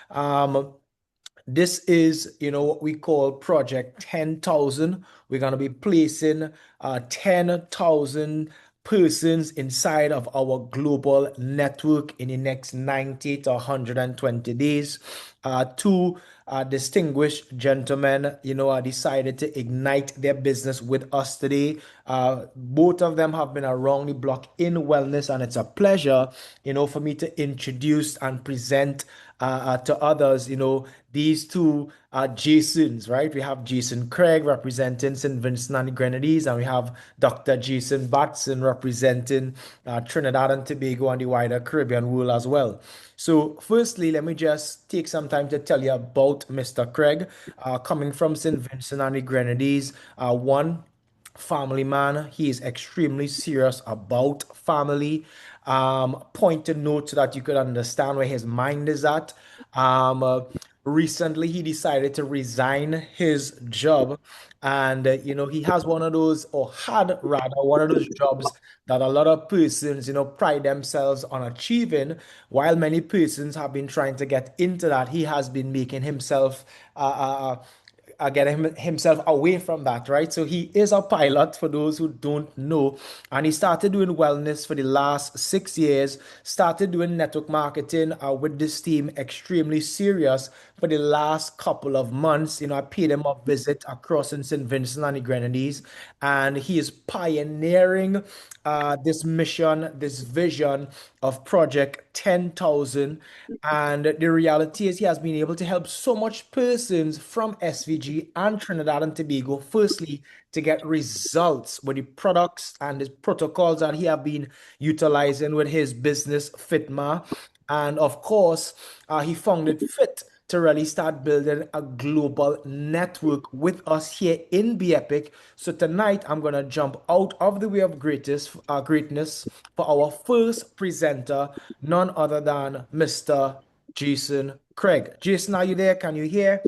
Um, this is, what we call Project 10,000. We're going to be placing 10,000 persons inside of our global network in the next 90 to 120 days. Two distinguished gentlemen, decided to ignite their business with us today. Both of them have been around the block in wellness, and it's a pleasure, for me to introduce and present to others, these two Jasons, right? We have Jason Craigg representing St. Vincent and the Grenadines, and we have Dr. Jason Batson representing Trinidad and Tobago and the wider Caribbean world as well. So, firstly, let me just take some time to tell you about Mr. Craigg, coming from St. Vincent and the Grenadines. One, family man. He is extremely serious about family. Point to note so that you could understand where his mind is at. Um, uh, Recently, he decided to resign his job, and he has one of those, or had rather, one of those jobs that a lot of persons, pride themselves on achieving. While many persons have been trying to get into that, he has been making himself get himself away from that, right? So he is a pilot for those who don't know. And he started doing wellness for the last 6 years, started doing network marketing with this team extremely serious for the last couple of months. I paid him a visit across in St. Vincent and the Grenadines, and he is pioneering this mission, this vision of Project 10,000. And the reality is, he has been able to help so much persons from SVG and Trinidad and Tobago, firstly, to get results with the products and the protocols that he have been utilizing with his business, Fitma. And of course, he found it fit to really start building a global network with us here in Be Epic. So tonight I'm gonna jump out of the way of greatness for our first presenter, none other than Mr. Jason Craigg. Jason, are you there? Can you hear?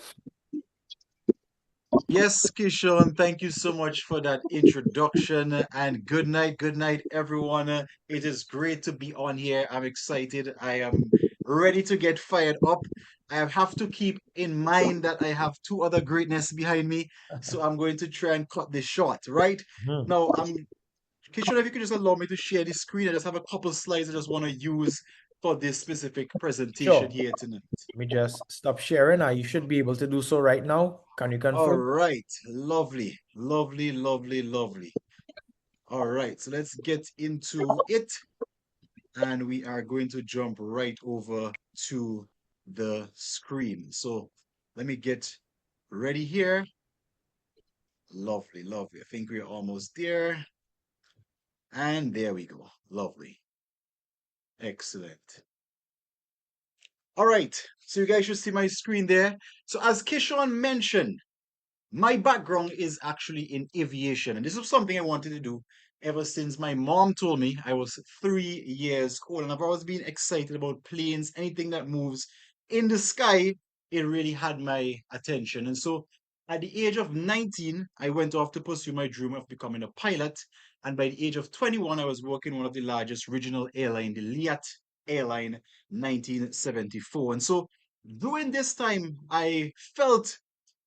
Yes, Kishon, thank you so much for that introduction and good night, everyone. It is great to be on here. I'm excited. I am ready to get fired up. I have to keep in mind that I have two other greatness behind me, so I'm going to try and cut this short, right? Mhm. Now, Kishon, if you could just allow me to share the screen, I just have a couple slides I just want to use for this specific presentation Sure. here tonight. Let me just stop sharing. You should be able to do so right now. Can you All confirm? right, lovely, lovely, lovely, lovely. All right, so let's get into it. And we are going to jump right over to the screen. So let me get ready here. Lovely, lovely. I think we're almost there. And there we go. Lovely. Excellent. All right, so you guys should see my screen there. So as Kishon mentioned, my background is actually in aviation, and this is something I wanted to do ever since my mom told me I was 3 years old. And I've always been excited about planes, anything that moves in the sky. It really had my attention. And so at the age of 19, I went off to pursue my dream of becoming a pilot. And by the age of 21, I was working one of the largest regional airline, the Liat Airline 1974. And so during this time, I felt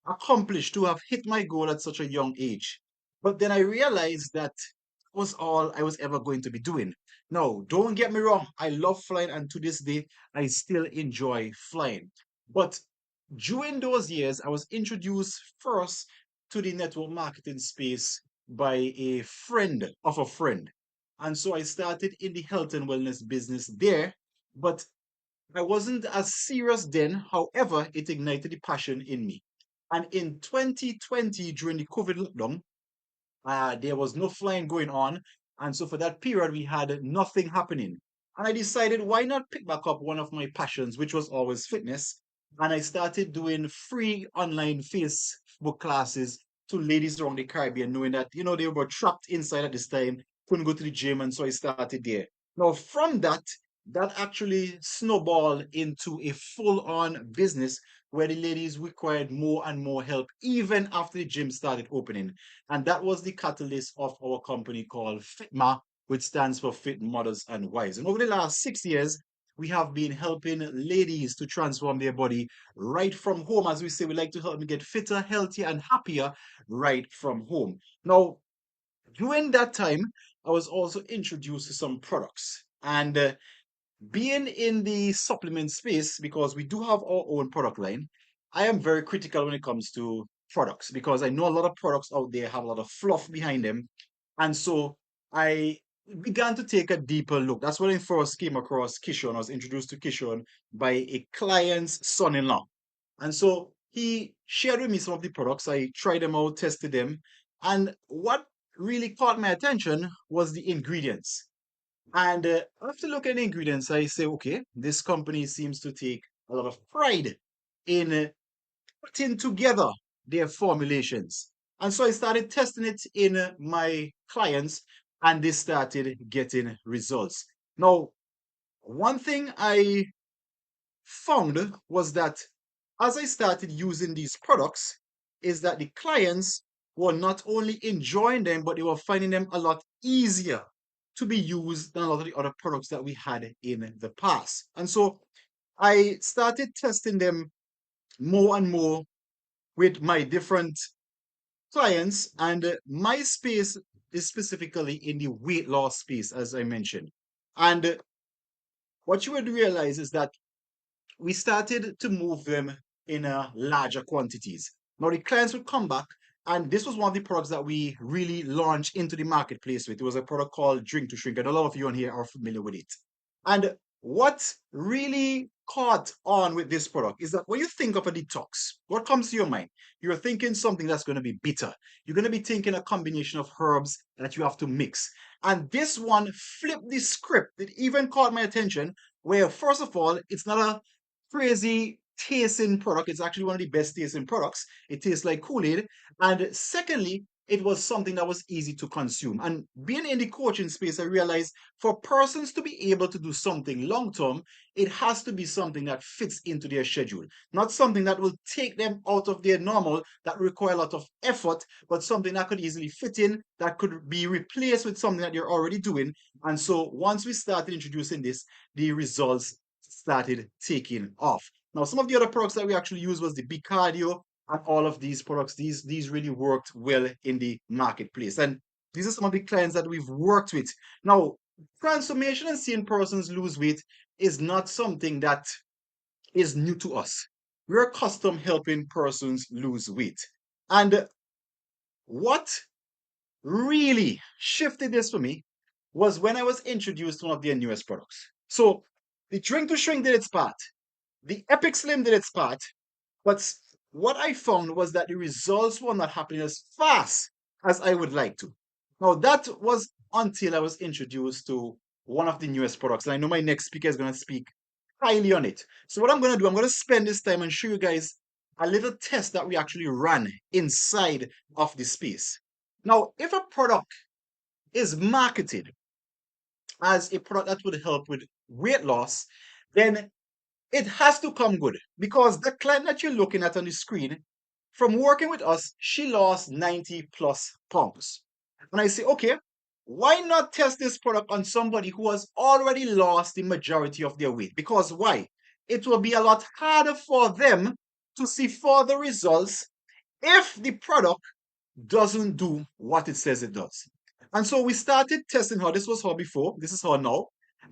accomplished to have hit my goal at such a young age. But then I realized that was all I was ever going to be doing. No, don't get me wrong. I love flying, and to this day, I still enjoy flying. But during those years, I was introduced first to the network marketing space by a friend of a friend. And so I started in the health and wellness business there. But I wasn't as serious then. However, it ignited the passion in me. And in 2020, during the COVID lockdown, there was no flying going on. And so for that period, we had nothing happening. And I decided, why not pick back up one of my passions, which was always fitness. And I started doing free online Facebook classes to ladies around the Caribbean, knowing that, they were trapped inside at this time, couldn't go to the gym. And so I started there. Now, from that, that actually snowballed into a full-on business where the ladies required more and more help, even after the gym started opening. And that was the catalyst of our company called FITMA, which stands for Fit Mothers and Wives. And over the last 6 years, we have been helping ladies to transform their body right from home. As we say, we like to help them get fitter, healthier, and happier right from home. Now, during that time, I was also introduced to some products. And being in the supplement space, because we do have our own product line, I am very critical when it comes to products because I know a lot of products out there have a lot of fluff behind them. And so I began to take a deeper look. That's when I first came across Keeshon. I was introduced to Keeshon by a client's son-in-law. And so he shared with me some of the products. I tried them out, tested them. And what really caught my attention was the ingredients. And after looking at the ingredients, I say, okay, this company seems to take a lot of pride in putting together their formulations. And so I started testing it in my clients, and they started getting results. Now, one thing I found was that as I started using these products, is that the clients were not only enjoying them, but they were finding them a lot easier to be used than a lot of the other products that we had in the past. And so I started testing them more and more with my different clients, and my space is specifically in the weight loss space, as I mentioned. And what you would realize is that we started to move them in larger quantities. Now the clients would come back, and this was one of the products that we really launched into the marketplace with. It was a product called Drink to Shrink, and a lot of you on here are familiar with it. And what really caught on with this product is that when you think of a detox, what comes to your mind? You're thinking something that's going to be bitter. You're going to be thinking a combination of herbs that you have to mix. And this one flipped the script. It even caught my attention where, first of all, it's not a crazy tasting product. It's actually one of the best tasting products. It tastes like Kool-Aid. And secondly, it was something that was easy to consume. And being in the coaching space, I realized for persons to be able to do something long term, it has to be something that fits into their schedule, not something that will take them out of their normal, that require a lot of effort, but something that could easily fit in, that could be replaced with something that you're already doing. And so once we started introducing this, the results started taking off. Now, some of the other products that we actually used was the Big Cardio, and all of these products, these really worked well in the marketplace. And these are some of the clients that we've worked with. Now, transformation and seeing persons lose weight is not something that is new to us. We're accustomed helping persons lose weight. And what really shifted this for me was when I was introduced to one of their newest products. So the Drink to Shrink did its part. The Epic Slim did its part. But what I found was that the results were not happening as fast as I would like to. Now, that was until I was introduced to one of the newest products. And I know my next speaker is going to speak highly on it. So, what I'm going to do, I'm going to spend this time and show you guys a little test that we actually ran inside of the space. Now, if a product is marketed as a product that would help with weight loss, then it has to come good because the client that you're looking at on the screen, from working with us, she lost 90 plus pounds. And I say, okay, why not test this product on somebody who has already lost the majority of their weight? Because why? It will be a lot harder for them to see further results if the product doesn't do what it says it does. And so we started testing her. This was her before, this is her now.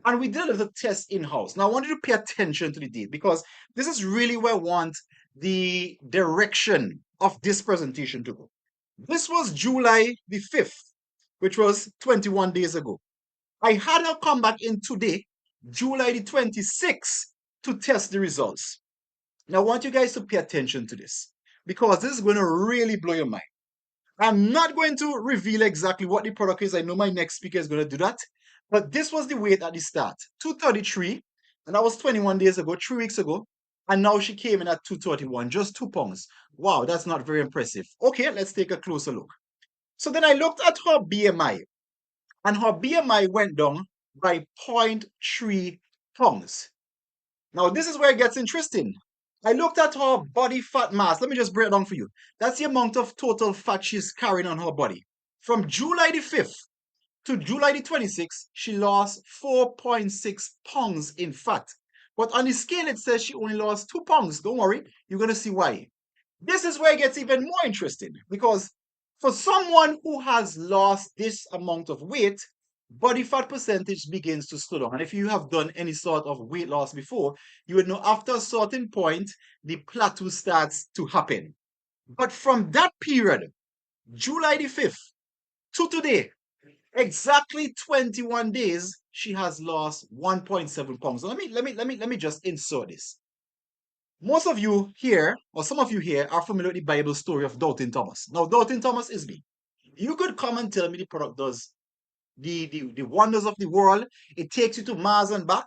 And we did a little test in-house. Now I want you to pay attention to the date because this is really where I want the direction of this presentation to go. This was July the 5th, which was 21 days ago. I had her come back in today, July the 26th, to test the results. Now I want you guys to pay attention to this because this is going to really blow your mind. I'm not going to reveal exactly what the product is. I know my next speaker is going to do that. But this was the weight at the start, 233, and that was 21 days ago, 3 weeks ago. And now she came in at 231, just 2 pounds. Wow, that's not very impressive. Okay, let's take a closer look. So then I looked at her BMI, and her BMI went down by zero point 0.3 pounds. Now, this is where it gets interesting. I looked at her body fat mass. Let me just break it down for you. That's the amount of total fat she's carrying on her body. From July the 5th to July the 26th, she lost 4.6 pounds in fat. But on the scale, it says she only lost 2 pounds. Don't worry, you're going to see why. This is where it gets even more interesting because for someone who has lost this amount of weight, body fat percentage begins to slow down. And if you have done any sort of weight loss before, you would know after a certain point, the plateau starts to happen. But from that period, July the 5th to today, exactly 21 days, she has lost 1.7 pounds. Let me just insert this. Most of you here, or some of you here, are familiar with the Bible story of Doubting Thomas. Now, Doubting Thomas is me. You could come and tell me the product does the wonders of the world. It takes you to Mars and back.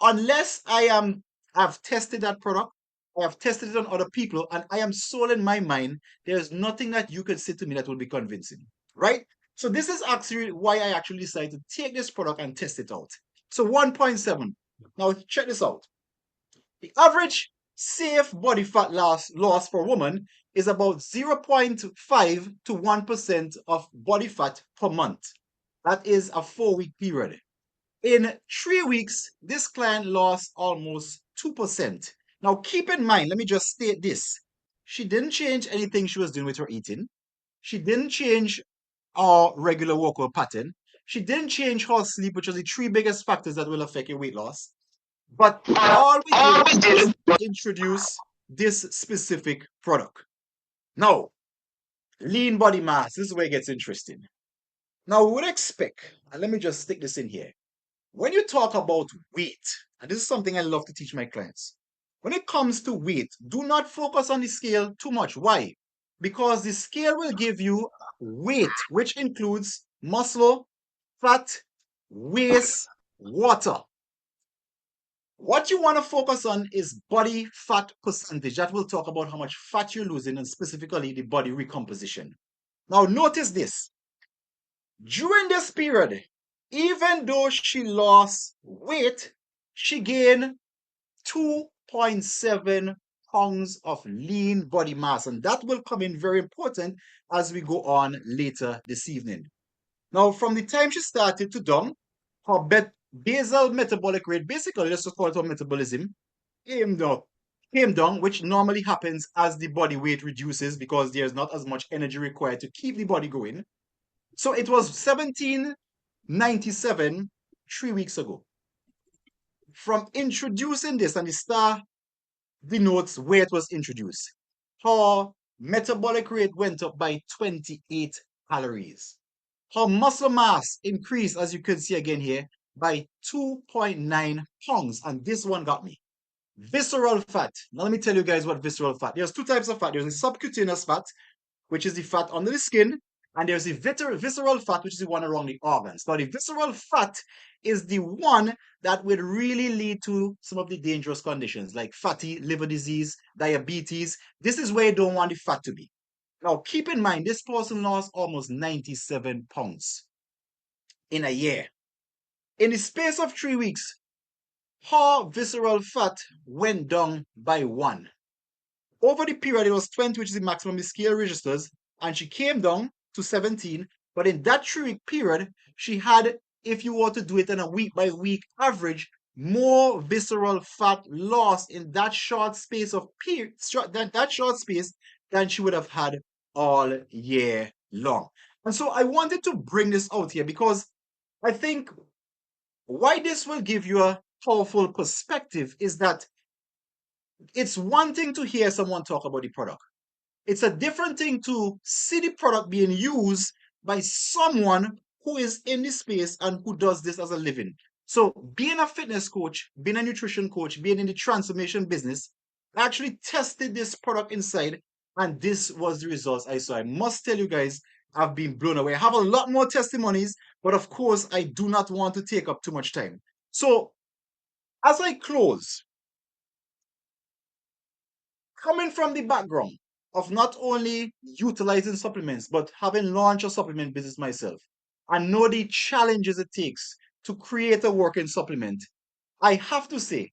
Unless I've tested that product, I have tested it on other people, and I am sold in my mind, there's nothing that you can say to me that will be convincing, right? So this is actually why I actually decided to take this product and test it out. So 1.7. Now check this out. The average safe body fat loss for women is about 0.5 to 1% of body fat per month. That is a 4-week period. In 3 weeks, this client lost almost 2%. Now, keep in mind, let me just state this. She didn't change anything she was doing with her eating. She didn't change our regular workout pattern. She didn't change her sleep, which are the 3 biggest factors that will affect your weight loss. But all we did was introduce this specific product. Now, lean body mass, this is where it gets interesting. Now, we would expect, and let me just stick this in here. When you talk about weight, and this is something I love to teach my clients, when it comes to weight, do not focus on the scale too much. Why? Because the scale will give you weight, which includes muscle, fat, waste, water. What you want to focus on is body fat percentage. That will talk about how much fat you're losing and specifically the body recomposition. Now, notice this. During this period, even though she lost weight, she gained 2.7 pounds of lean body mass. And that will come in very important as we go on later this evening. Now, from the time she started to done, her basal metabolic rate, basically, let's just call it her metabolism, came down, which normally happens as the body weight reduces because there's not as much energy required to keep the body going. So it was 1797 3 weeks ago. From introducing this, and the star denotes where it was introduced, her metabolic rate went up by 28 calories. Her muscle mass increased, as you can see again here, by 2.9 pounds. And this one got me. Visceral fat. Now let me tell you guys what visceral fat. There's 2 types of fat. There's the subcutaneous fat, which is the fat under the skin, and there's the visceral fat, which is the one around the organs. Now, the visceral fat is the one that would really lead to some of the dangerous conditions like fatty liver disease, diabetes. This is where you don't want the fat to be. Now, keep in mind, this person lost almost 97 pounds in a year. In the space of 3 weeks, her visceral fat went down by 1. Over the period, it was 20, which is the maximum the scale registers, and she came down to 17. But in that 3-week period, she had, if you were to do it on a week-by-week average, more visceral fat loss in that short space of period, that short space than she would have had all year long. And so I wanted to bring this out here because I think why this will give you a powerful perspective is that it's one thing to hear someone talk about the product. It's a different thing to see the product being used by someone who is in this space and who does this as a living. So being a fitness coach, being a nutrition coach, being in the transformation business, I actually tested this product inside and this was the results I saw. I must tell you guys, I've been blown away. I have a lot more testimonies, but of course, I do not want to take up too much time. So as I close, coming from the background of not only utilizing supplements, but having launched a supplement business myself, I know the challenges it takes to create a working supplement. I have to say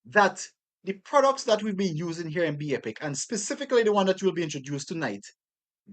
that the products that we've been using here in Be Epic, and specifically the one that will be introduced tonight,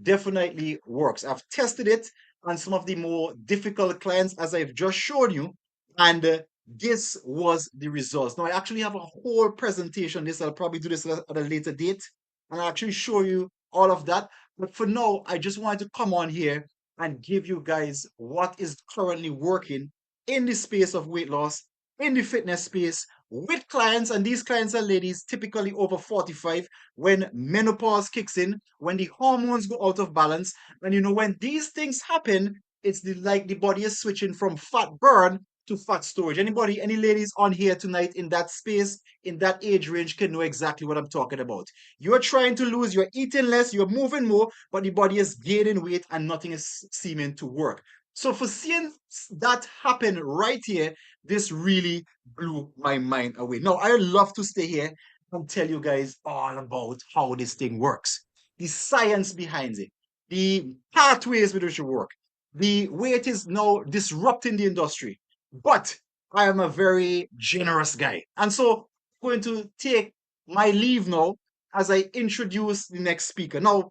definitely works. I've tested it on some of the more difficult clients, as I've just shown you, and this was the results. Now, I actually have a whole presentation. I'll probably do this at a later date, and I'll actually show you all of that. But for now, I just wanted to come on here and give you guys what is currently working in the space of weight loss, in the fitness space, with clients. And these clients are ladies typically over 45, when menopause kicks in, when the hormones go out of balance. And when these things happen, it's like the body is switching from fat burn to fat storage. Any ladies on here tonight in that space, in that age range, can know exactly what I'm talking about. You're trying to lose, you're eating less, you're moving more, but the body is gaining weight and nothing is seeming to work. So for seeing that happen right here, this really blew my mind away. Now, I would love to stay here and tell you guys all about how this thing works, the science behind it, the pathways with which it work, the way it is now disrupting the industry. But I am a very generous guy. And so I'm going to take my leave now as I introduce the next speaker. Now,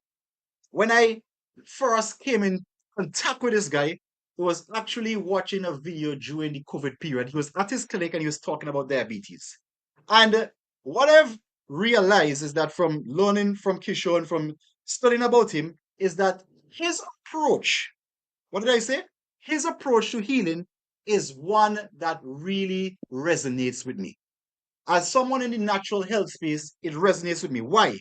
when I first came in contact with this guy, he was actually watching a video during the COVID period. He was at his clinic and he was talking about diabetes. And what I've realized is that from learning from Keeshon, from studying about him, is that his approach, what did I say? His approach to healing is one that really resonates with me. As someone in the natural health space, it resonates with me. Why?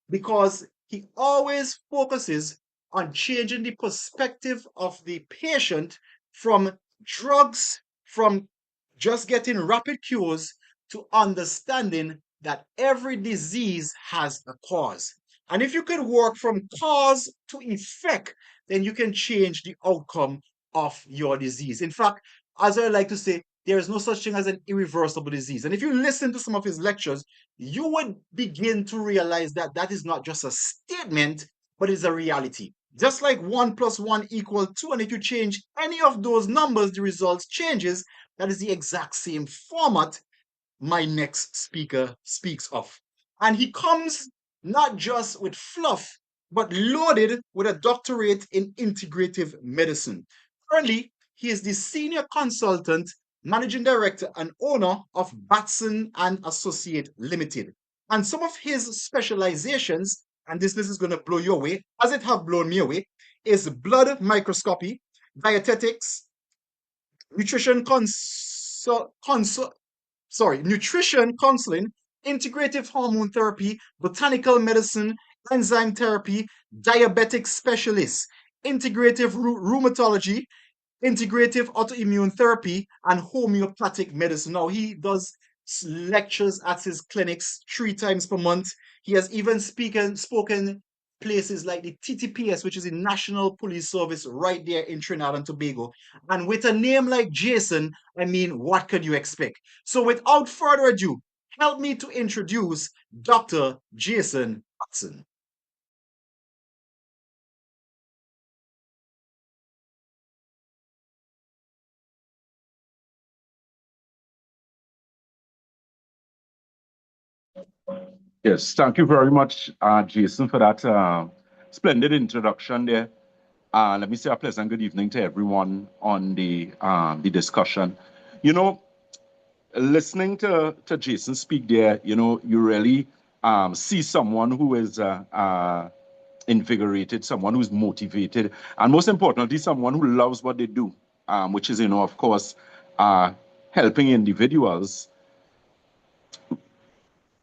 Because he always focuses on changing the perspective of the patient from drugs, from just getting rapid cures, to understanding that every disease has a cause. And if you can work from cause to effect, then you can change the outcome of your disease. In fact, as I like to say, there is no such thing as an irreversible disease. And if you listen to some of his lectures, you would begin to realize that that is not just a statement, but it's a reality. Just like 1 plus 1 equals 2, and if you change any of those numbers, the results changes. That is the exact same format my next speaker speaks of. And he comes not just with fluff, but loaded with a doctorate in integrative medicine. Currently, he is the senior consultant, managing director, and owner of Batson and Associate Limited. And some of his specializations, and this is going to blow you away, as it have blown me away, is blood microscopy, dietetics, nutrition nutrition counseling, integrative hormone therapy, botanical medicine, enzyme therapy, diabetic specialists, integrative rheumatology, integrative autoimmune therapy, and homeopathic medicine. Now, he does lectures at his clinics 3 times per month. He has even spoken places like the TTPS, which is the National Police Service right there in Trinidad and Tobago. And with a name like Jason, I mean, what could you expect? So without further ado, help me to introduce Dr. Jason Batson. Yes, thank you very much, Jason, for that splendid introduction there. Let me say a pleasant good evening to everyone on the discussion. You know, listening to Jason speak there, you really see someone who is invigorated, someone who's motivated, and most importantly, someone who loves what they do, which is, of course, helping individuals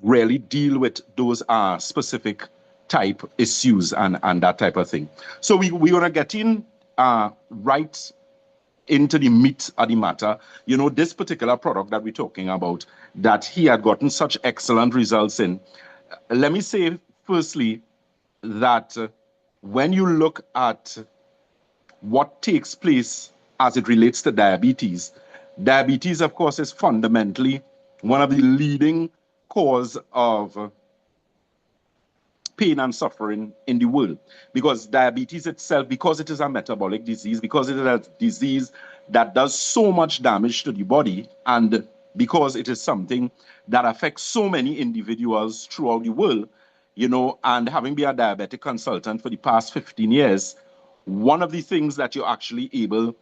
really deal with those specific type issues and that type of thing. So we're going to get in right into the meat of the matter. This particular product that we're talking about, that he had gotten such excellent results in. Let me say, firstly, that when you look at what takes place as it relates to diabetes, diabetes, of course, is fundamentally one of the leading cause of pain and suffering in the world, because diabetes itself, because it is a metabolic disease, because it is a disease that does so much damage to the body, and because it is something that affects so many individuals throughout the world, and having been a diabetic consultant for the past 15 years, one of the things that you're actually able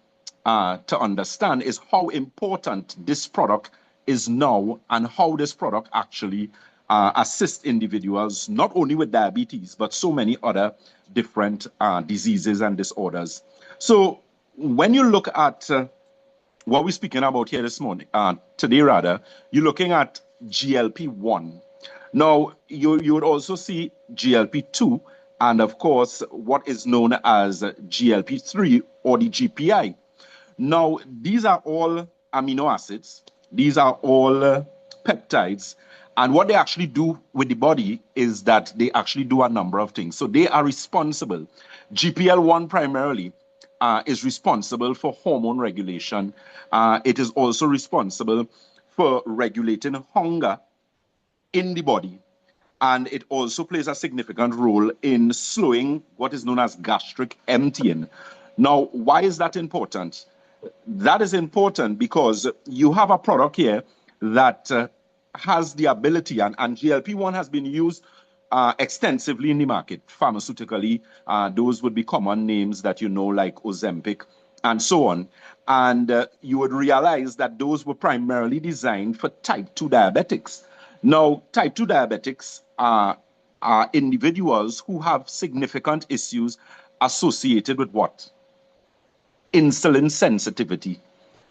to understand is how important this product is now and how this product actually assists individuals not only with diabetes but so many other different diseases and disorders. So when you look at what we're speaking about here this morning, today rather, you're looking at GLP-1. Now, you would also see GLP-2 and, of course, what is known as GLP-3 or the GPI. Now, these are all amino acids. These are all peptides. And what they actually do with the body is that they actually do a number of things. So they are responsible. GPL-1 primarily is responsible for hormone regulation. It is also responsible for regulating hunger in the body. And it also plays a significant role in slowing what is known as gastric emptying. Now, why is that important? That is important because you have a product here that has the ability, and GLP-1 has been used extensively in the market, pharmaceutically. Those would be common names that you know, like Ozempic and so on. And you would realize that those were primarily designed for type 2 diabetics. Now, type 2 diabetics are individuals who have significant issues associated with what? Insulin sensitivity.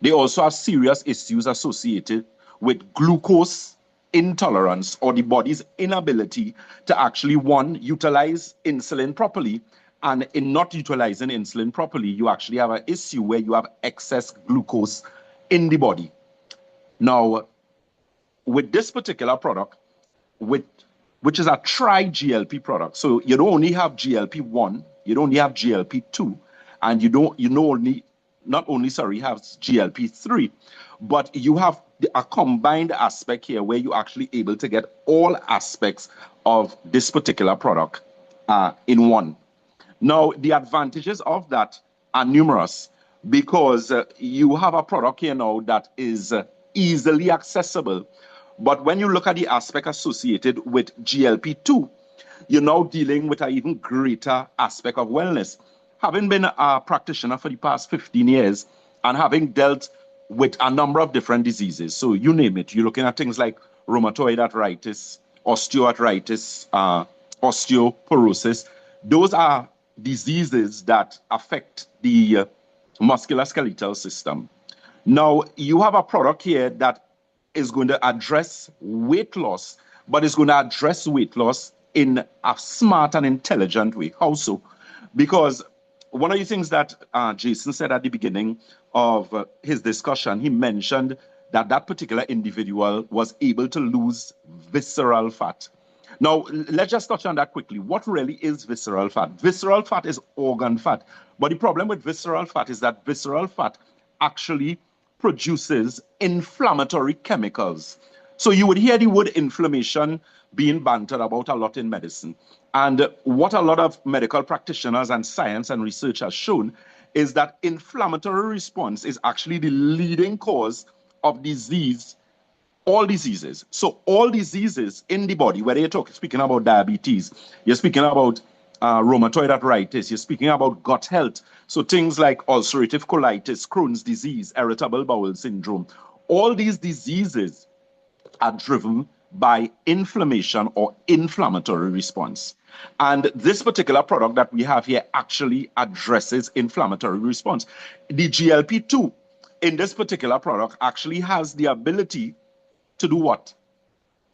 They also have serious issues associated with glucose intolerance or the body's inability to actually, one, utilize insulin properly. And in not utilizing insulin properly, you actually have an issue where you have excess glucose in the body. Now, with this particular product, which is a tri-GLP product, so you don't only have GLP-1, you don't only have GLP-2, and you not only have GLP-3, but you have a combined aspect here where you're actually able to get all aspects of this particular product in one. Now, the advantages of that are numerous because you have a product here now that is easily accessible. But when you look at the aspect associated with GLP-2, you're now dealing with an even greater aspect of wellness. Having been a practitioner for the past 15 years and having dealt with a number of different diseases, so you name it, you're looking at things like rheumatoid arthritis, osteoarthritis, osteoporosis. Those are diseases that affect the musculoskeletal system. Now, you have a product here that is going to address weight loss, but it's going to address weight loss in a smart and intelligent way. How so? Because one of the things that Jason said at the beginning of his discussion, he mentioned that that particular individual was able to lose visceral fat. Now, let's just touch on that quickly. What really is visceral fat? Visceral fat is organ fat. But the problem with visceral fat is that visceral fat actually produces inflammatory chemicals. So you would hear the word inflammation being bantered about a lot in medicine. And what a lot of medical practitioners and science and research has shown is that inflammatory response is actually the leading cause of disease, all diseases. So all diseases in the body, whether you're speaking about diabetes, you're speaking about rheumatoid arthritis, you're speaking about gut health. So things like ulcerative colitis, Crohn's disease, irritable bowel syndrome, all these diseases are driven by inflammation or inflammatory response. And this particular product that we have here actually addresses inflammatory response. The GLP-2 in this particular product actually has the ability to do what?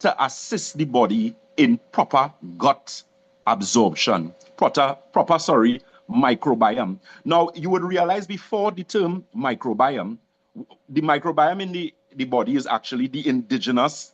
To assist the body in proper gut absorption, proper microbiome. Now, you would realize before the term microbiome, the microbiome in the body is actually the indigenous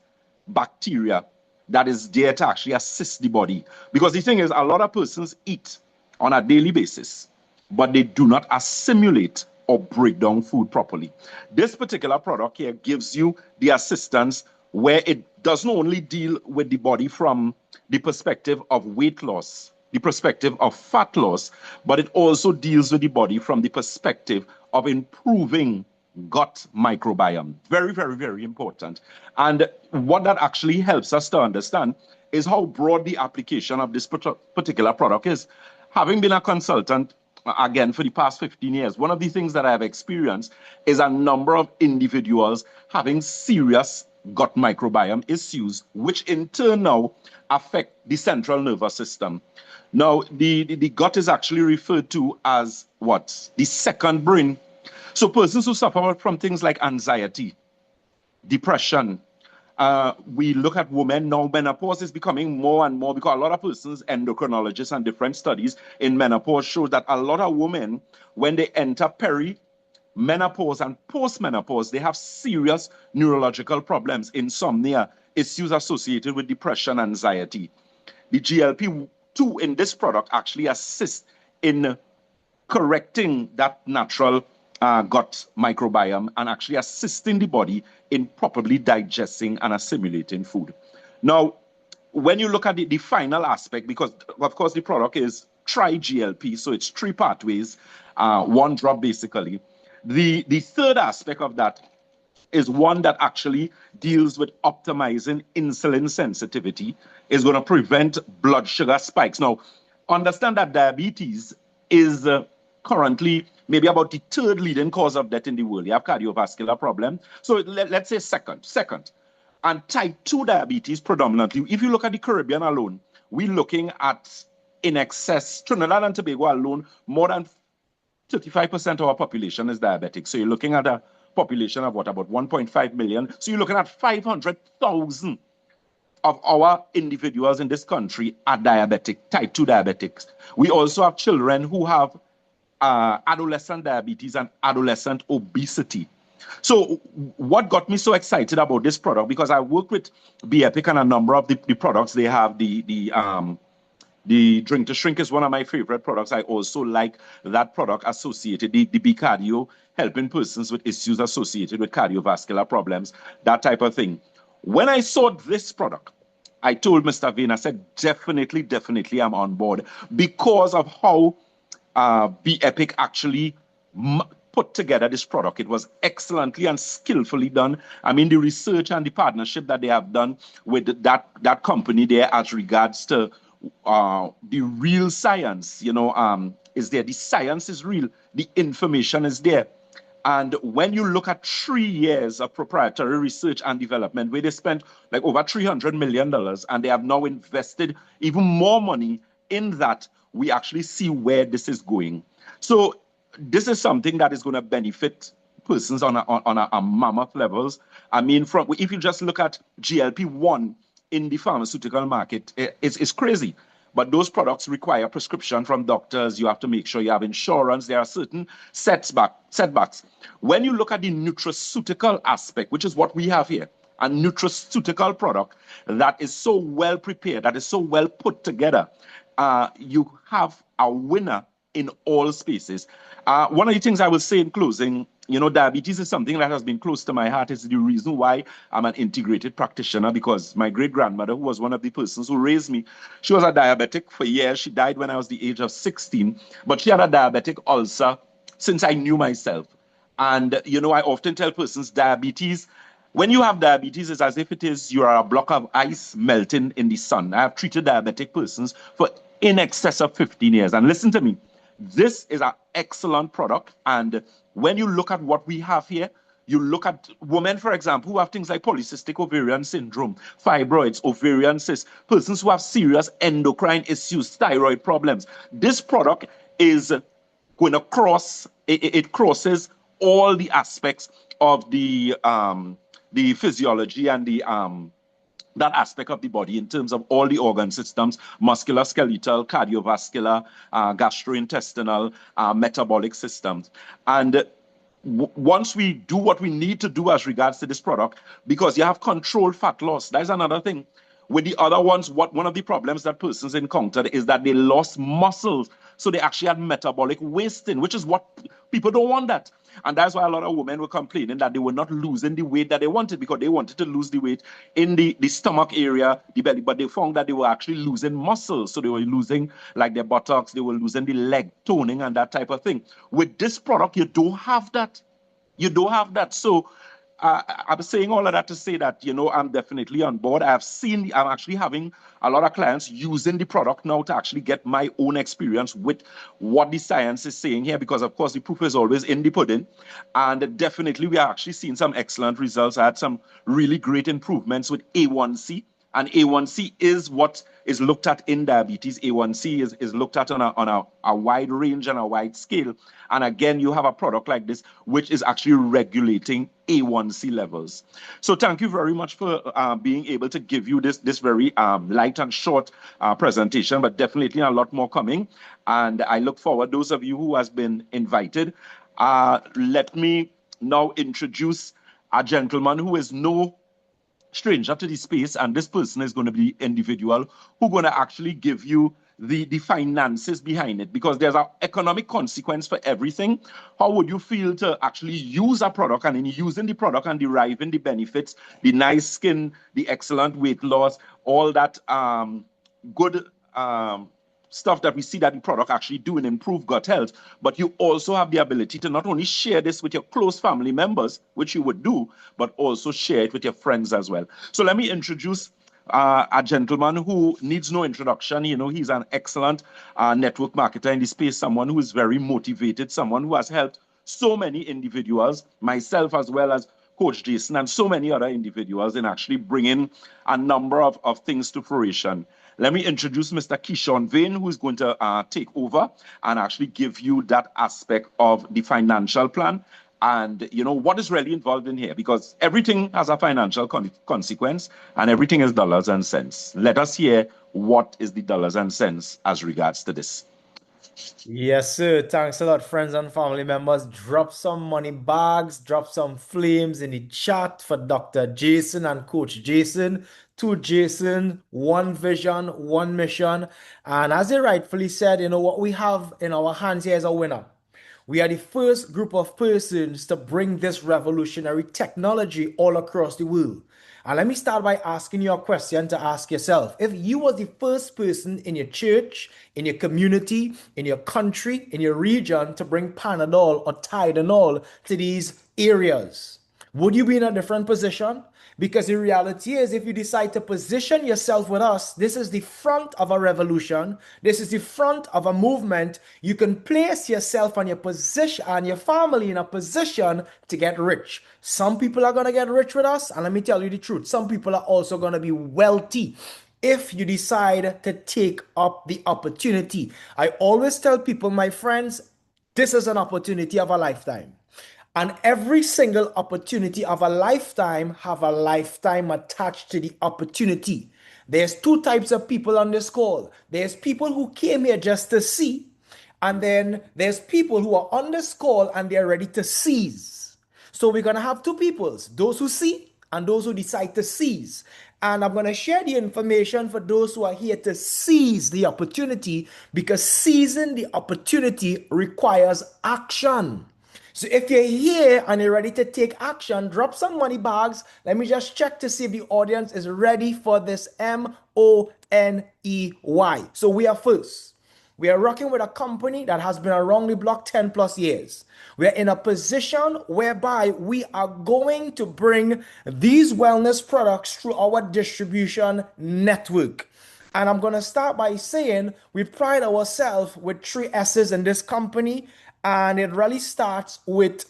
bacteria that is there to actually assist the body. Because the thing is, a lot of persons eat on a daily basis, but they do not assimilate or break down food properly. This particular product here gives you the assistance where it does not only deal with the body from the perspective of weight loss, the perspective of fat loss, but it also deals with the body from the perspective of improving gut microbiome. Very, very, very important. And what that actually helps us to understand is how broad the application of this particular product is. Having been a consultant again, for the past 15 years, one of the things that I have experienced is a number of individuals having serious gut microbiome issues, which in turn now affect the central nervous system. Now, the gut is actually referred to as what? The second brain. So persons who suffer from things like anxiety, depression, we look at women now. Menopause is becoming more and more because a lot of persons, endocrinologists and different studies in menopause show that a lot of women, when they enter menopause and post-menopause, they have serious neurological problems, insomnia, issues associated with depression, anxiety. The GLP-2 in this product actually assists in correcting that natural gut microbiome and actually assisting the body in properly digesting and assimilating food. Now, when you look at the final aspect, because of course the product is tri-GLP, so it's 3 pathways, 1 drop basically. The third aspect of that is one that actually deals with optimizing insulin sensitivity, is going to prevent blood sugar spikes. Now, understand that diabetes is currently maybe about the 3rd leading cause of death in the world. You have cardiovascular problem. So let's say second. And type 2 diabetes predominantly, if you look at the Caribbean alone, we're looking at in excess, Trinidad and Tobago alone, more than 35% of our population is diabetic. So you're looking at a population of what, about 1.5 million. So you're looking at 500,000 of our individuals in this country are diabetic, type 2 diabetics. We also have children who have adolescent diabetes and adolescent obesity. So what got me so excited about this product, because I work with B-Epic and a number of the products they have, the Drink to Shrink is one of my favorite products. I also like that product associated, the B-Cardio, helping persons with issues associated with cardiovascular problems, that type of thing. When I saw this product, I told Mr. Vane, I said, definitely I'm on board because of how B-Epic actually put together this product. It was excellently and skillfully done. I mean, the research and the partnership that they have done with that company there as regards to the real science, is there. The science is real. The information is there. And when you look at 3 years of proprietary research and development, where they spent like over $300 million, and they have now invested even more money in that, we actually see where this is going. So this is something that is going to benefit persons on a mammoth levels. I mean, if you just look at GLP-1 in the pharmaceutical market, it's crazy. But those products require prescription from doctors. You have to make sure you have insurance. There are certain setbacks. When you look at the nutraceutical aspect, which is what we have here, a nutraceutical product that is so well prepared, that is so well put together, you have a winner in all spaces. One of the things I will say in closing, diabetes is something that has been close to my heart. It's the reason why I'm an integrated practitioner, because my great-grandmother, who was one of the persons who raised me, she was a diabetic for years. She died when I was the age of 16, but she had a diabetic ulcer since I knew myself. And, I often tell persons diabetes, when you have diabetes, it's as if you are a block of ice melting in the sun. I have treated diabetic persons for in excess of 15 years. And listen to me, this is an excellent product. And when you look at what we have here, you look at women, for example, who have things like polycystic ovarian syndrome, fibroids, ovarian cysts, persons who have serious endocrine issues, thyroid problems. This product is going to it crosses all the aspects of the physiology and that aspect of the body in terms of all the organ systems, musculoskeletal, cardiovascular, gastrointestinal, metabolic systems. And once we do what we need to do as regards to this product, because you have controlled fat loss, that is another thing. With the other ones, one of the problems that persons encountered is that they lost muscles. So they actually had metabolic wasting, which is what people don't want that. And that's why a lot of women were complaining that they were not losing the weight that they wanted, because they wanted to lose the weight in the stomach area, the belly, but they found that they were actually losing muscles. So they were losing like their buttocks, they were losing the leg toning and that type of thing. With this product, you don't have that. You don't have that. So I'm saying all of that to say that, I'm definitely on board. I'm actually having a lot of clients using the product now to actually get my own experience with what the science is saying here, because of course the proof is always in the pudding. And definitely we are actually seeing some excellent results. I had some really great improvements with A1C. And A1C is what is looked at in diabetes. A1C is looked at on a wide range and a wide scale. And again, you have a product like this, which is actually regulating A1C levels. So thank you very much for being able to give you this very light and short presentation, but definitely a lot more coming. And I look forward, those of you who has been invited, let me now introduce a gentleman who is no stranger to the space, and this person is going to be individual who going to actually give you the finances behind it, because there's an economic consequence for everything. How would you feel to actually use a product, and in using the product and deriving the benefits, the nice skin, the excellent weight loss, all that good stuff that we see that the product actually do and improve gut health, but you also have the ability to not only share this with your close family members, which you would do, but also share it with your friends as well. So let me introduce a gentleman who needs no introduction. He's an excellent network marketer in the space, someone who is very motivated, someone who has helped so many individuals, myself as well as Coach Jason and so many other individuals, in actually bringing a number of things to fruition. Let me introduce Mr. Keeshon Vane, who is going to take over and actually give you that aspect of the financial plan and what is really involved in here, because everything has a financial consequence and everything is dollars and cents. Let us hear what is the dollars and cents as regards to this. Yes, sir. Thanks a lot, friends and family members. Drop some money bags, drop some flames in the chat for Dr. Jason and Coach Jason. Two Jason, one vision, one mission. And as he rightfully said, what we have in our hands here is a winner. We are the first group of persons to bring this revolutionary technology all across the world. And let me start by asking you a question to ask yourself. If you were the first person in your church, in your community, in your country, in your region to bring Panadol or Tylenol to these areas, would you be in a different position? Because the reality is, if you decide to position yourself with us, this is the front of a revolution. This is the front of a movement. You can place yourself and your position and your family in a position to get rich. Some people are going to get rich with us. And let me tell you the truth. Some people are also going to be wealthy if you decide to take up the opportunity. I always tell people, my friends, this is an opportunity of a lifetime. And every single opportunity of a lifetime have a lifetime attached to the opportunity. There's two types of people on this call. There's people who came here just to see, and then there's people who are on this call and they're ready to seize. So we're going to have two peoples, those who see and those who decide to seize. And I'm going to share the information for those who are here to seize the opportunity, because seizing the opportunity requires action. So if you're here and you're ready to take action, drop some money bags. Let me just check to see if the audience is ready for this MONEY. So we are first. We are working with a company that has been around the block 10 plus years. We are in a position whereby we are going to bring these wellness products through our distribution network. And I'm going to start by saying we pride ourselves with 3 S's in this company. And it really starts with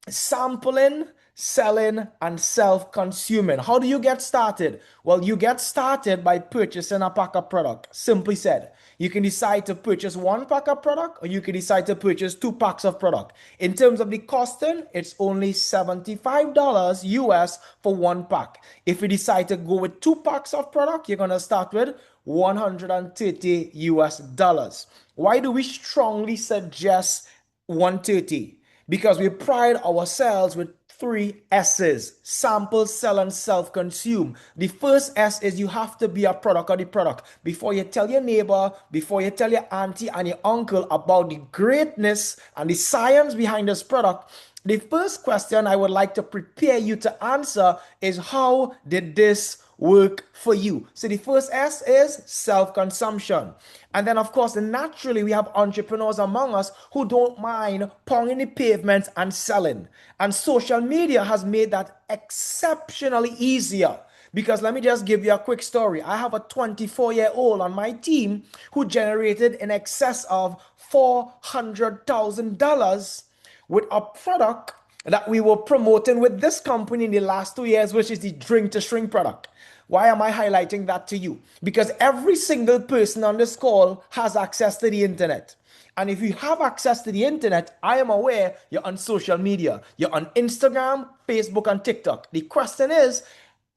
sampling, selling, and self-consuming. How do you get started? Well, you get started by purchasing a pack of product. Simply said, you can decide to purchase 1 pack of product, or you can decide to purchase 2 packs of product. In terms of the costing, it's only $75 US for 1 pack. If you decide to go with 2 packs of product, you're going to start with $130 US. Why do we strongly suggest 130? Because we pride ourselves with 3 S's: sample, sell, and self-consume. The first S is you have to be a product of the product. Before you tell your neighbor, before you tell your auntie and your uncle about the greatness and the science behind this product, the first question I would like to prepare you to answer is, how did this work for you. So the first S is self-consumption. And then, of course, naturally, we have entrepreneurs among us who don't mind pounding the pavements and selling. And social media has made that exceptionally easier. Because let me just give you a quick story. I have a 24-year-old on my team who generated in excess of $400,000 with a product that we were promoting with this company in the last 2 years, which is the drink to shrink product. Why am I highlighting that to you? Because every single person on this call has access to the internet. And if you have access to the internet, I am aware you're on social media. You're on Instagram, Facebook, and TikTok. The question is,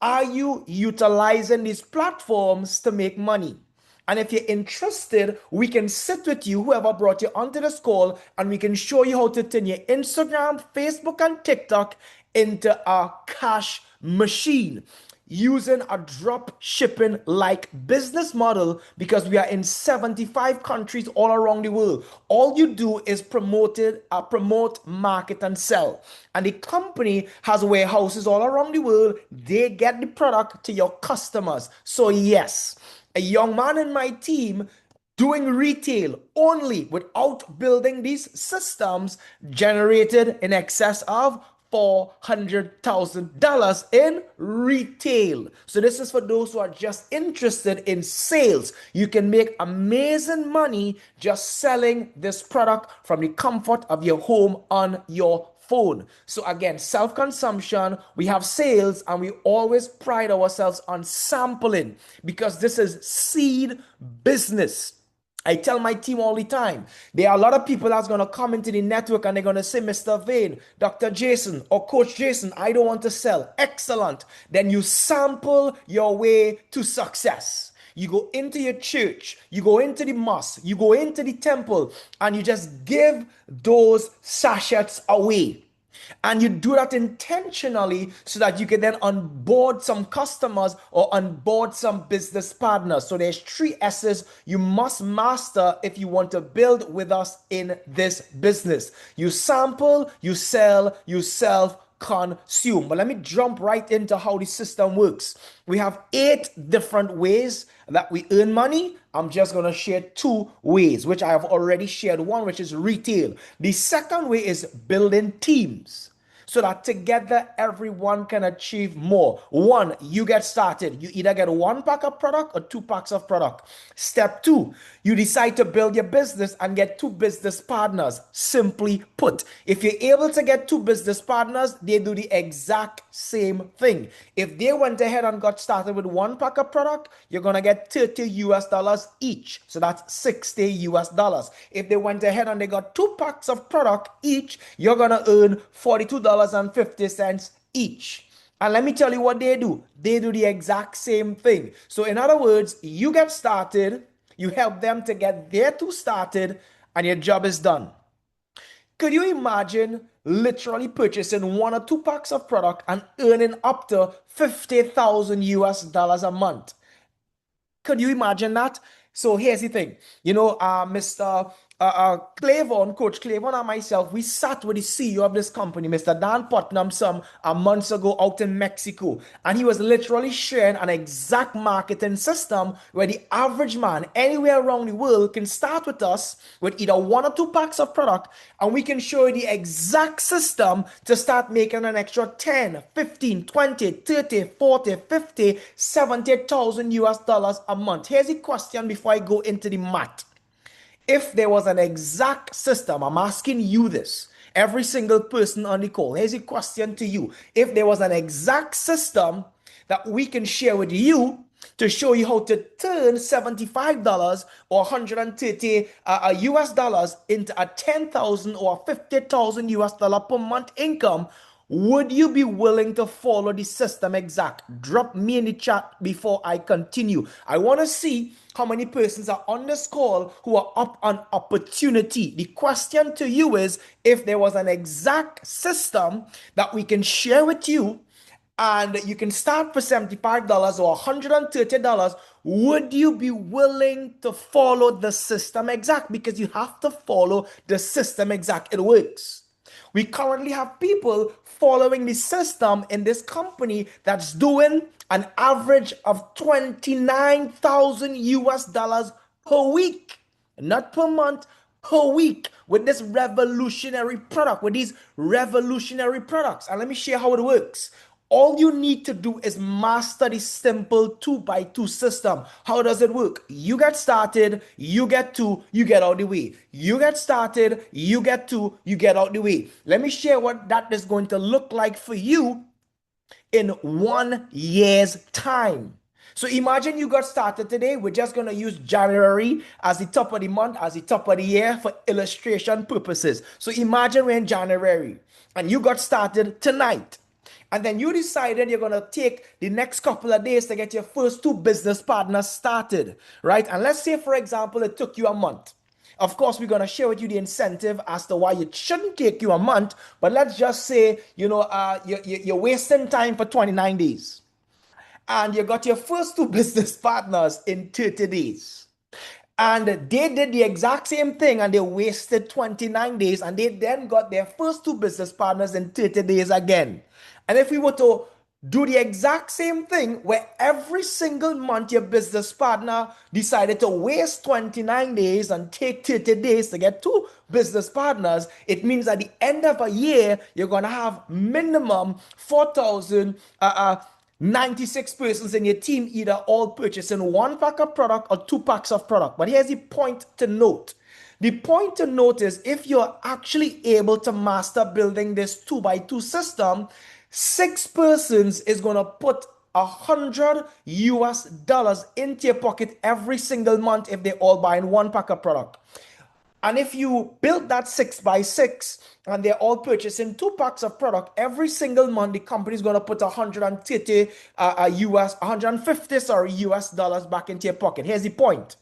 are you utilizing these platforms to make money? And if you're interested, we can sit with you, whoever brought you onto this call, and we can show you how to turn your Instagram, Facebook, and TikTok into a cash machine using a drop shipping like business model, because we are in 75 countries all around the world. All you do is promote, market, and sell. And the company has warehouses all around the world. They get the product to your customers. So yes, a young man in my team doing retail only without building these systems generated in excess of $400,000 in retail. So this is for those who are just interested in sales. You can make amazing money just selling this product from the comfort of your home on your phone. So again, self-consumption, we have sales, and we always pride ourselves on sampling because this is seed business. I tell my team all the time, there are a lot of people that's going to come into the network and they're going to say, Mr. Vane, Dr. Jason, or Coach Jason, I don't want to sell. Excellent. Then you sample your way to success. You go into your church, you go into the mosque, you go into the temple, and you just give those sachets away. And you do that intentionally so that you can then onboard some customers or onboard some business partners. So there's 3 S's you must master if you want to build with us in this business. You sample, you sell, you self-consume. But let me jump right into how the system works. We have 8 different ways that we earn money. I'm just going to share 2 ways, which I have already shared one, which is retail. The second way is building teams so that together everyone can achieve more. 1, you get started. You either get 1 pack of product or 2 packs of product. Step 2, you decide to build your business and get 2 business partners. Simply put, if you're able to get 2 business partners, they do the exact same thing. If they went ahead and got started with 1 pack of product, you're going to get $30 each. So that's $60. If they went ahead and they got 2 packs of product each, you're going to earn $42.50 each. And let me tell you what they do. They do the exact same thing. So in other words, you get started, you help them to get their 2 started, and your job is done. Could you imagine literally purchasing 1 or 2 packs of product and earning up to $50,000 a month? Could you imagine that? So here's the thing. Mr. Clavon, Coach Clavon, and myself, we sat with the CEO of this company, Mr. Dan Putnam, some months ago out in Mexico. And he was literally sharing an exact marketing system where the average man anywhere around the world can start with us with either 1 or 2 packs of product, and we can show you the exact system to start making an extra 10, 15, 20, 30, 40, 50, $70,000 a month. Here's the question before I go into the math. If there was an exact system, I'm asking you this, every single person on the call, here's a question to you. If there was an exact system that we can share with you to show you how to turn $75 or 130 US dollars into a 10,000 or 50,000 US dollar per month income, would you be willing to follow the system exact? Drop me in the chat before I continue. I want to see how many persons are on this call who are up on opportunity. The question to you is, if there was an exact system that we can share with you and you can start for $75 or $130, would you be willing to follow the system exact? Because you have to follow the system exact. It works. We currently have people following the system in this company that's doing an average of 29,000 US dollars per week, not per month, per week, with this revolutionary product, with these revolutionary products. And let me share how it works. All you need to do is master the simple 2x2 system. How does it work? You get started, you get two, you get out the way. You get started, you get two, you get out the way. Let me share what that is going to look like for you in 1 year's time. So imagine you got started today. We're just going to use January as the top of the month, as the top of the year for illustration purposes. So imagine we're in January and you got started tonight. And then you decided you're going to take the next couple of days to get your first two business partners started, right? And let's say, for example, it took you a month. Of course, we're going to share with you the incentive as to why it shouldn't take you a month. But let's just say, you're wasting time for 29 days. And you got your first two business partners in 30 days. And they did the exact same thing and they wasted 29 days. And they then got their first two business partners in 30 days again. And if we were to do the exact same thing where every single month your business partner decided to waste 29 days and take 30 days to get two business partners, it means at the end of a year, you're going to have minimum 4,096 persons in your team either all purchasing one pack of product or two packs of product. But here's the point to note. The point to note is if you're actually able to master building this 2x2 system, 6 persons is going to put 100 US dollars into your pocket every single month if they all buying one pack of product. And if you build that 6x6 and they're all purchasing two packs of product every single month, the company is going to put 150 US dollars back into your pocket. Here's the point.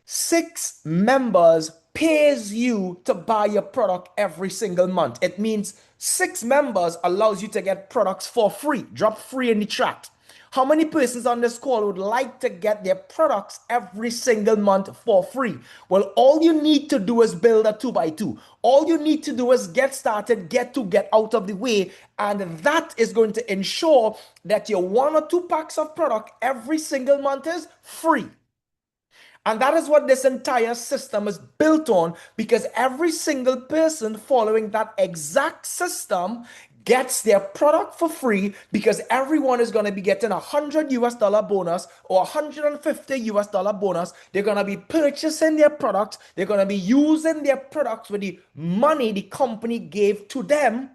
6 members pays you to buy your product every single month. It means 6 members allows you to get products for free. Drop free in the chat. How many persons on this call would like to get their products every single month for free? Well, all you need to do is build a 2x2. All you need to do is get started, get out of the way. And that is going to ensure that your 1 or 2 packs of product every single month is free. And that is what this entire system is built on, because every single person following that exact system gets their product for free, because everyone is going to be getting 100 US dollar bonus or 150 US dollar bonus. They're going to be purchasing their products. They're going to be using their products with the money the company gave to them.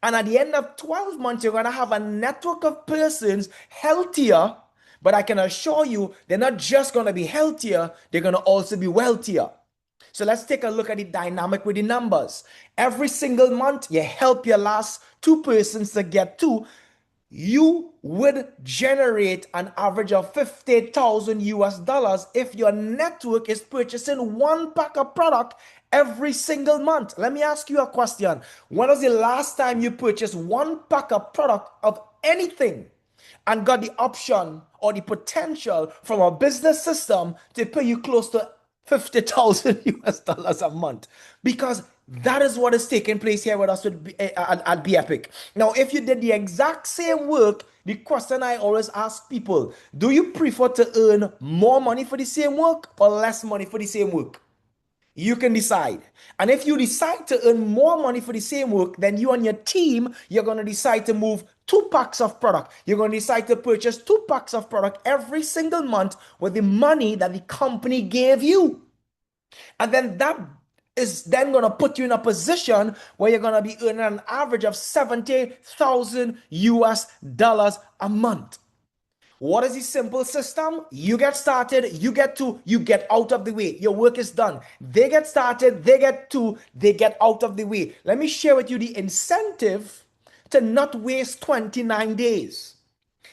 And at the end of 12 months, you're going to have a network of persons healthier. But I can assure you, they're not just going to be healthier, they're going to also be wealthier. So let's take a look at the dynamic with the numbers. Every single month, you help your last 2 persons to get 2. You would generate an average of 50,000 US dollars if your network is purchasing 1 pack of product every single month. Let me ask you a question. When was the last time you purchased 1 pack of product of anything and got the option or the potential from a business system to pay you close to 50,000 US dollars a month? Because that is what is taking place here with us at Be Epic. Now, if you did the exact same work, the question I always ask people, do you prefer to earn more money for the same work or less money for the same work? You can decide. And if you decide to earn more money for the same work, then you and your team, you're going to decide to move 2 packs of product. You're going to decide to purchase 2 packs of product every single month with the money that the company gave you. And then that is then going to put you in a position where you're going to be earning an average of 70,000 US dollars a month. What is the simple system? You get started, you get out of the way. Your work is done. They get started, they get out of the way. Let me share with you the incentive to not waste 29 days.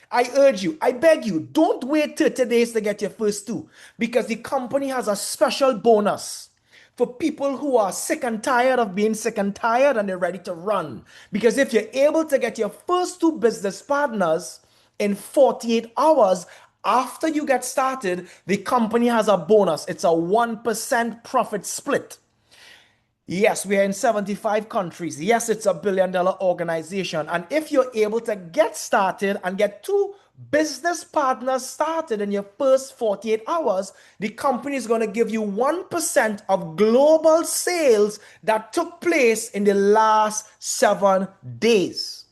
I urge you, I beg you, don't wait 30 days to get your first 2, because the company has a special bonus for people who are sick and tired of being sick and tired and they're ready to run. Because if you're able to get your first 2 business partners in 48 hours after you get started, the company has a bonus. It's a 1% profit split. Yes, we are in 75 countries. Yes, it's a billion-dollar organization. And if you're able to get started and get two business partners started in your first 48 hours, the company is going to give you 1% of global sales that took place in the last 7 days.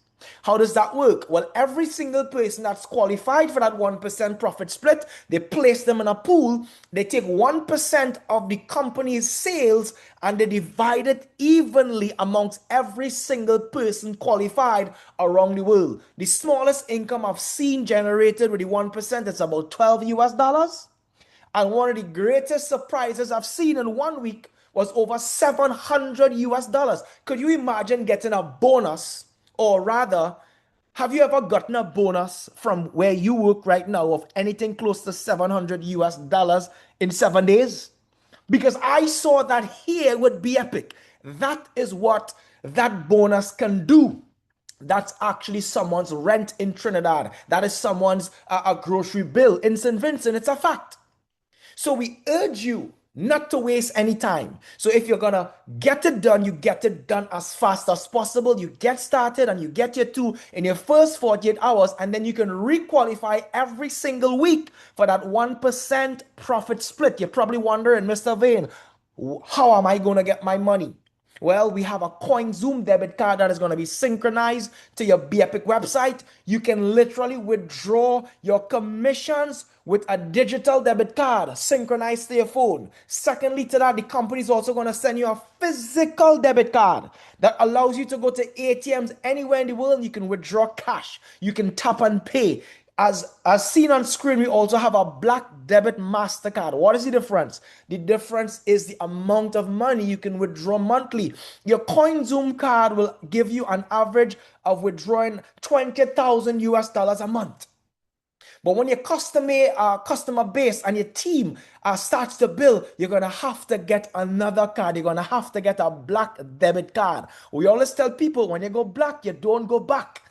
How does that work? Well, every single person that's qualified for that 1% profit split, they place them in a pool. They take 1% of the company's sales and they divide it evenly amongst every single person qualified around the world. The smallest income I've seen generated with the 1% is about 12 US dollars. And one of the greatest surprises I've seen in 1 week was over 700 US dollars. Could you imagine getting a bonus? Or rather, have you ever gotten a bonus from where you work right now of anything close to 700 US dollars in 7 days? Because I saw that here would be epic. That is what that bonus can do. That's actually someone's rent in Trinidad. That is someone's a grocery bill in St. Vincent. It's a fact. So we urge you not to waste any time. So if you're gonna get it done, you get it done as fast as possible. You get started and you get your two in your first 48 hours, and then you can requalify every single week for that 1% profit split. You're probably wondering, Mr. Vane, how am I gonna get my money? Well, we have a Coin Zoom debit card that is going to be synchronized to your BEPIC website. You can literally withdraw your commissions with a digital debit card synchronized to your phone. Secondly, to that, the company is also going to send you a physical debit card that allows you to go to ATMs anywhere in the world. You can withdraw cash. You can tap and pay. As seen on screen, we also have a Black Debit MasterCard. What is the difference? The difference is the amount of money you can withdraw monthly. Your CoinZoom card will give you an average of withdrawing 20,000 US dollars a month. But when your customer base and your team starts to build, you're going to have to get another card. You're going to have to get a Black Debit card. We always tell people when you go black, you don't go back.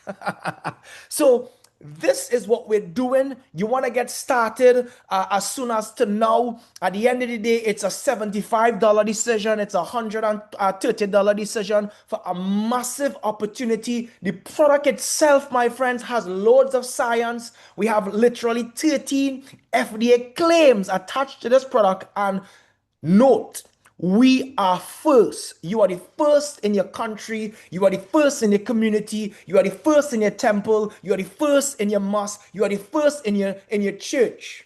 So this is what we're doing. You want to get started as soon as to now. At the end of the day, it's a $75 decision. It's a $130 decision for a massive opportunity. The product itself, my friends, has loads of science. We have literally 13 FDA claims attached to this product. And note, we are first. You are the first in your country. You are the first in your community. You are the first in your temple. You are the first in your mosque. You are the first in your church.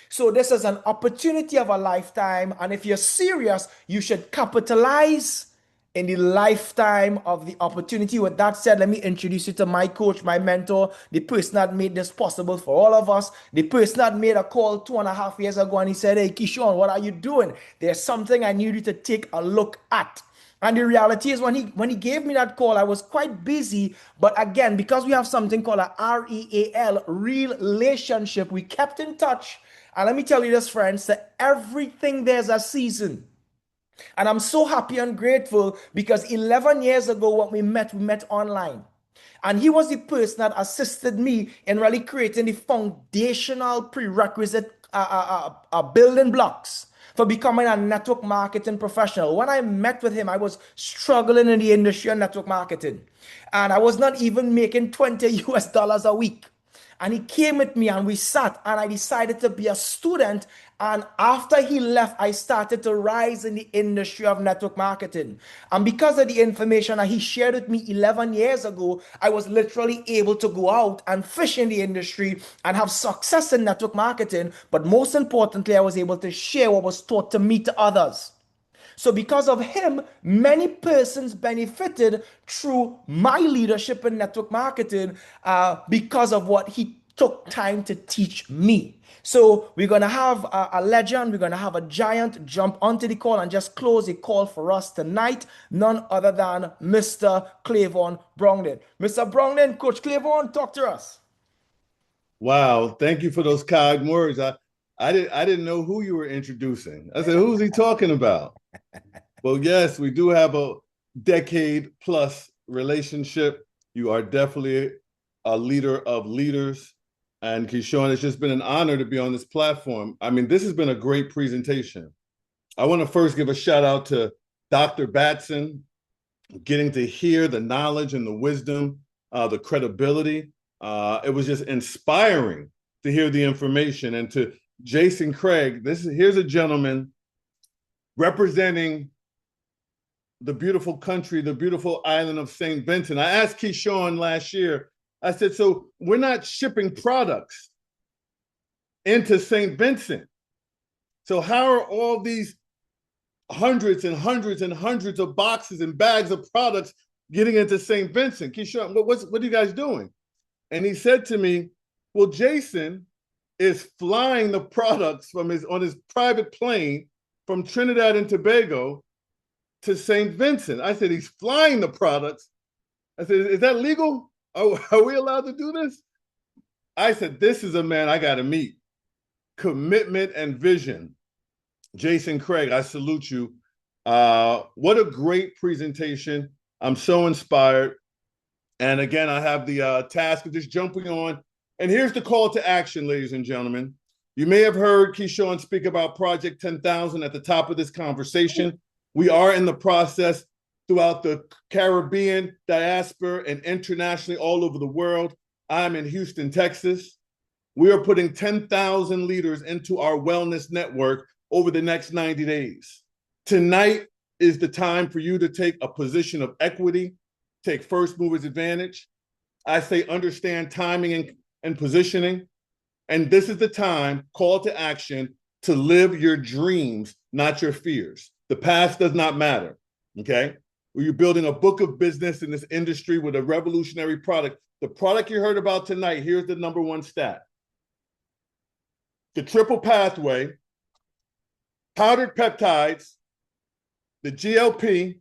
So this is an opportunity of a lifetime. And if you're serious, you should capitalize in the lifetime of the opportunity. With that said, let me introduce you to my coach, my mentor, the person that made this possible for all of us, the person that made a call 2.5 years ago and he said, "Hey, Keeshon, what are you doing? There's something I need you to take a look at." And the reality is when he gave me that call, I was quite busy. But again, because we have something called a REAL, relationship, we kept in touch. And let me tell you this, friends, that everything there's a season. And I'm so happy and grateful because 11 years ago when we met online. And he was the person that assisted me in really creating the foundational prerequisite building blocks for becoming a network marketing professional. When I met with him, I was struggling in the industry of network marketing. And I was not even making 20 US dollars a week. And he came with me and we sat and I decided to be a student. And after he left, I started to rise in the industry of network marketing. And because of the information that he shared with me 11 years ago, I was literally able to go out and fish in the industry and have success in network marketing. But most importantly, I was able to share what was taught to me to others. So because of him, many persons benefited through my leadership in network marketing because of what he took time to teach me. So we're going to have a legend, we're going to have a giant jump onto the call and just close the call for us tonight. None other than Mr. Clavon Brongden. Mr. Brongden, Coach Clavon, talk to us. Wow, thank you for those kind words. I didn't know who you were introducing. I said, who's he talking about? Well, yes, we do have a decade plus relationship. You are definitely a leader of leaders. And Keeshon, it's just been an honor to be on this platform. I mean, this has been a great presentation. I want to first give a shout out to Dr. Batson, getting to hear the knowledge and the wisdom, the credibility. It was just inspiring to hear the information. And to Jason Craigg, here's a gentleman representing the beautiful country, the beautiful island of St. Vincent. I asked Keeshon last year, I said, so we're not shipping products into St. Vincent. So how are all these hundreds and hundreds and hundreds of boxes and bags of products getting into St. Vincent? Keeshon, what are you guys doing? And he said to me, well, Jason is flying the products on his private plane from Trinidad and Tobago to St. Vincent. I said, he's flying the products. I said, is that legal? Are we allowed to do this? I said, this is a man I got to meet. Commitment and vision. Jason Craigg, I salute you. What a great presentation. I'm so inspired. And again, I have the task of just jumping on. And here's the call to action, ladies and gentlemen. You may have heard Keeshon speak about Project 10,000 at the top of this conversation. We are in the process throughout the Caribbean, diaspora, and internationally all over the world. I'm in Houston, Texas. We are putting 10,000 leaders into our wellness network over the next 90 days. Tonight is the time for you to take a position of equity, take first movers advantage. I say understand timing and positioning. And this is the time, call to action, to live your dreams, not your fears. The past does not matter, okay? You're building a book of business in this industry with a revolutionary product. The product you heard about tonight, here's the number one stat. The triple pathway, powdered peptides, the GLP,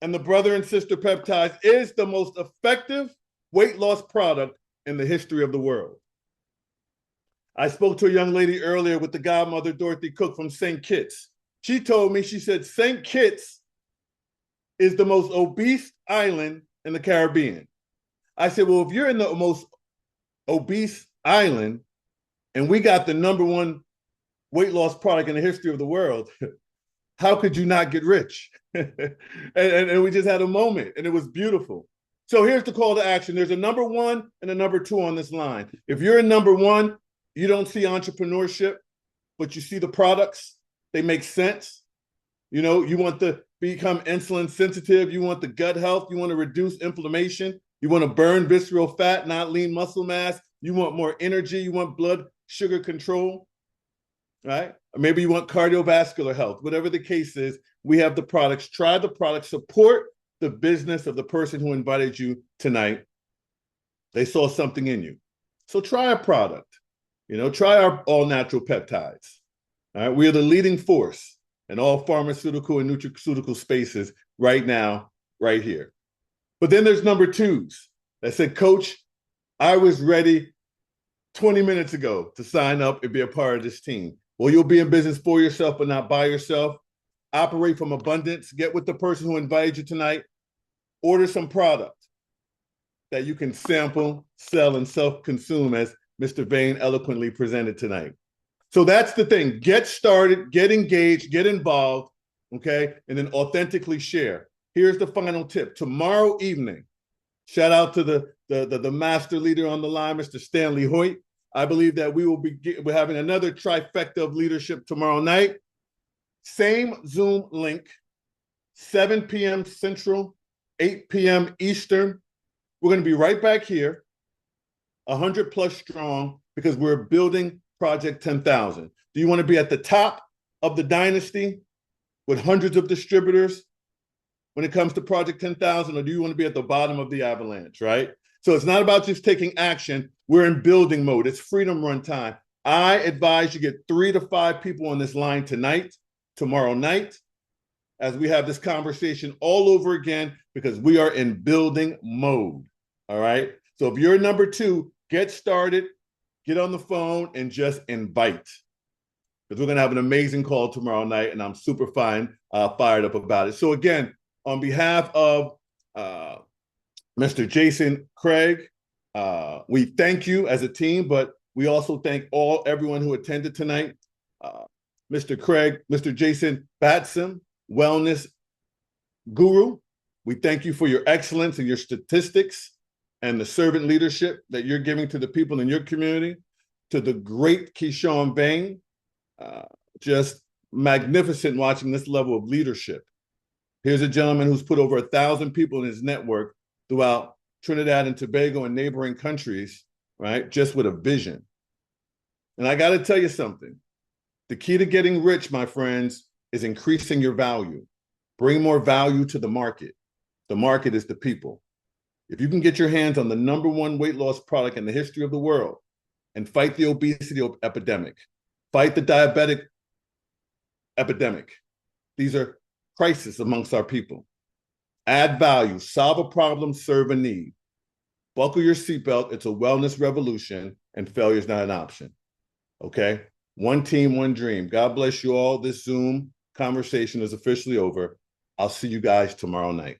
and the brother and sister peptides is the most effective weight loss product in the history of the world. I spoke to a young lady earlier with the godmother, Dorothy Cook from St. Kitts. She told me, she said, St. Kitts is the most obese island in the Caribbean. I said, well, if you're in the most obese island and we got the number one weight loss product in the history of the world, how could you not get rich? and we just had a moment and it was beautiful. So here's the call to action. There's a number one and a number two on this line. If you're in number one, you don't see entrepreneurship, but you see the products. They make sense. You know, you want to become insulin sensitive. You want the gut health. You want to reduce inflammation. You want to burn visceral fat, not lean muscle mass. You want more energy. You want blood sugar control, right? Or maybe you want cardiovascular health. Whatever the case is, we have the products. Try the products. Support the business of the person who invited you tonight. They saw something in you. So try a product. You know, try our all-natural peptides. All right, we are the leading force in all pharmaceutical and nutraceutical spaces right now, right here. But then there's number twos that said, Coach, I was ready 20 minutes ago to sign up and be a part of this team. Well, you'll be in business for yourself, but not by yourself. Operate from abundance. Get with the person who invited you tonight. Order some product that you can sample, sell, and self-consume, as Mr. Vane eloquently presented tonight. So that's the thing. Get started, get engaged, get involved, okay? And then authentically share. Here's the final tip. Tomorrow evening, shout out to the master leader on the line, Mr. Stanley Hoyt. I believe that we're having another trifecta of leadership tomorrow night. Same Zoom link, 7 p.m. Central, 8 p.m. Eastern. We're going to be right back here, 100 plus strong, because we're building Project 10,000. Do you want to be at the top of the dynasty with hundreds of distributors when it comes to Project 10,000, or do you want to be at the bottom of the avalanche, right? So it's not about just taking action. We're in building mode. It's freedom run time. I advise you get 3 to 5 people on this line tonight, tomorrow night, as we have this conversation all over again, because we are in building mode, all right? So if you're number two, get started, get on the phone, and just invite. Because we're going to have an amazing call tomorrow night, and I'm super fired up about it. So again, on behalf of Mr. Jason Craigg, we thank you as a team, but we also thank everyone who attended tonight. Mr. Craig, Mr. Jason Batson, wellness guru. We thank you for your excellence and your statistics and the servant leadership that you're giving to the people in your community. To the great Keeshon Vane, just magnificent watching this level of leadership. Here's a gentleman who's put over 1,000 people in his network throughout Trinidad and Tobago and neighboring countries, right? Just with a vision. And I got to tell you something. The key to getting rich, my friends, is increasing your value. Bring more value to the market. The market is the people. If you can get your hands on the #1 weight loss product in the history of the world and fight the obesity epidemic, fight the diabetic epidemic. These are crises amongst our people. Add value, solve a problem, serve a need. Buckle your seatbelt. It's a wellness revolution, and failure is not an option. Okay? One team, one dream. God bless you all. This Zoom conversation is officially over. I'll see you guys tomorrow night.